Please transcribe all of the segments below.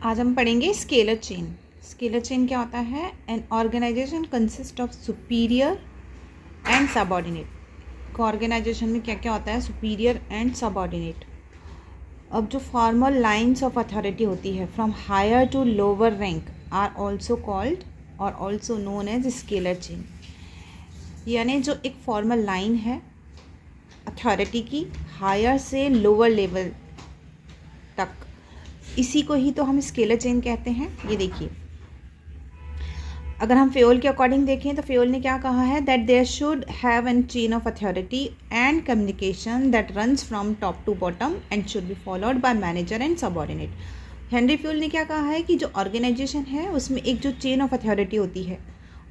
आज हम पढ़ेंगे स्केलर चेन। स्केलर चेन क्या होता है? An organization consist of superior and subordinate. Organization में क्या क्या होता है? Superior and subordinate. अब जो फॉर्मल लाइन्स ऑफ अथॉरिटी होती है from higher to lower rank are also called और also known as scalar chain. यानी जो एक फॉर्मल लाइन है अथॉरिटी की हायर से लोअर लेवल तक, इसी को ही तो हम स्केलर चेन कहते हैं। ये देखिए, अगर हम फेयोल के अकॉर्डिंग देखें तो फेयोल ने क्या कहा है? That there should have an chain of authority and communication that runs from top to bottom and should be followed by manager and subordinate. Henri Fayol ने क्या कहा है कि जो ऑर्गेनाइजेशन है उसमें एक जो चेन ऑफ अथॉरिटी होती है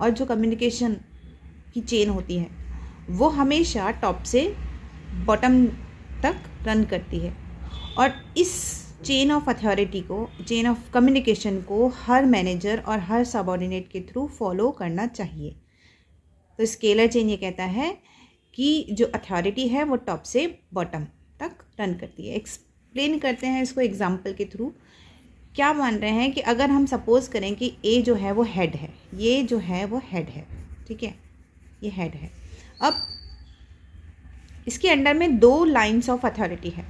और जो कम्युनिकेशन की चेन होती है वो हमेशा टॉप से बॉटम तक रन करती है, और इस चेन ऑफ अथॉरिटी को, चेन ऑफ कम्युनिकेशन को हर मैनेजर और हर सबऑर्डिनेट के थ्रू फॉलो करना चाहिए। तो स्केलर चेन ये कहता है कि जो अथॉरिटी है वो टॉप से बॉटम तक रन करती है। एक्सप्लेन करते हैं इसको एग्जांपल के थ्रू। क्या मान रहे हैं कि अगर हम सपोज करें कि ए जो है वो हेड है, ये जो है वो हेड है, ठीक है, ये हेड है। अब इसके अंडर में दो लाइन्स ऑफ अथॉरिटी है,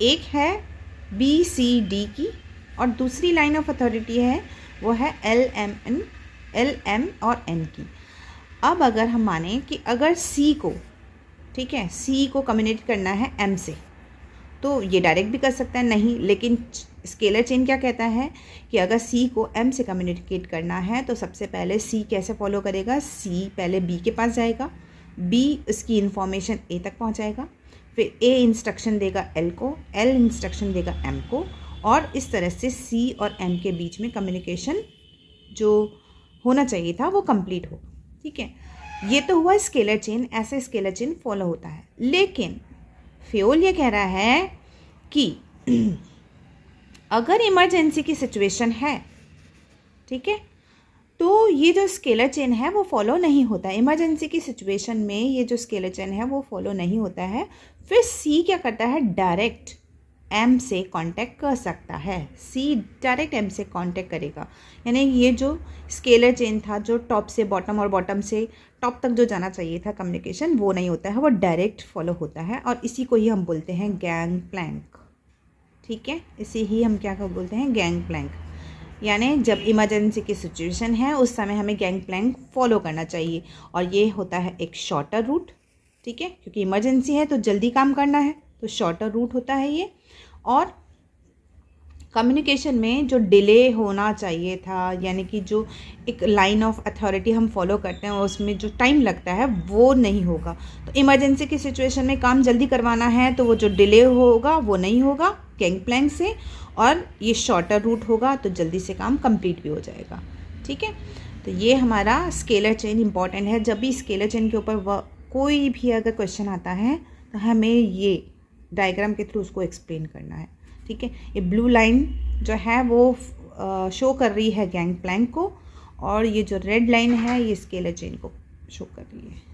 एक है बी सी डी की और दूसरी लाइन ऑफ अथॉरिटी है वो है एल एम और एन की। अब अगर हम माने कि अगर सी को, ठीक है, सी को कम्युनिकेट करना है एम से, तो ये डायरेक्ट भी कर सकता है, नहीं, लेकिन स्केलर चेन क्या कहता है कि अगर सी को एम से कम्युनिकेट करना है तो सबसे पहले सी कैसे फॉलो करेगा? सी पहले बी के पास जाएगा, बी उसकी इन्फॉर्मेशन ए तक पहुंचाएगा, फिर ए इंस्ट्रक्शन देगा एल को, एल इंस्ट्रक्शन देगा एम को, और इस तरह से सी और एम के बीच में कम्युनिकेशन जो होना चाहिए था वो कंप्लीट हो। ठीक है, ये तो हुआ स्केलर चेन। ऐसे स्केलर चेन फॉलो होता है। लेकिन फेयोल ये कह रहा है कि अगर इमरजेंसी की सिचुएशन है, ठीक है, तो ये जो स्केलर चेन है वो फॉलो नहीं होता है। इमरजेंसी की सिचुएशन में ये जो स्केलर चेन है वो फॉलो नहीं होता है। फिर सी क्या करता है? डायरेक्ट एम से कांटेक्ट कर सकता है। सी डायरेक्ट एम से कांटेक्ट करेगा, यानी ये जो स्केलर चेन था जो टॉप से बॉटम और बॉटम से टॉप तक जो जाना चाहिए था कम्युनिकेशन, वो नहीं होता है, वो डायरेक्ट फॉलो होता है। और इसी को ही हम बोलते हैं गैंग प्लैंक। ठीक है, इसी ही हम क्या बोलते हैं? Gang plank. यानी जब इमरजेंसी की सिचुएशन है उस समय हमें गैंग प्लैंक फॉलो करना चाहिए, और ये होता है एक शॉर्टर रूट। ठीक है, क्योंकि इमरजेंसी है तो जल्दी काम करना है, तो शॉर्टर रूट होता है ये। और कम्युनिकेशन में जो डिले होना चाहिए था, यानी कि जो एक लाइन ऑफ अथॉरिटी हम फॉलो करते हैं उसमें जो टाइम लगता है वो नहीं होगा। तो इमरजेंसी की सिचुएशन में काम जल्दी करवाना है तो वो जो डिले होगा वो नहीं होगा गैंग प्लैंक से, और ये शॉर्टर रूट होगा तो जल्दी से काम कंप्लीट भी हो जाएगा। ठीक है, तो ये हमारा स्केलर चेन इंपॉर्टेंट है। जब भी स्केलर चेन के ऊपर कोई भी अगर क्वेश्चन आता है तो हमें ये डायग्राम के थ्रू उसको एक्सप्लेन करना है। ठीक है, ये ब्लू लाइन जो है वो शो कर रही है गैंग प्लैंक को, और ये जो रेड लाइन है ये स्केलर चेन को शो कर रही है।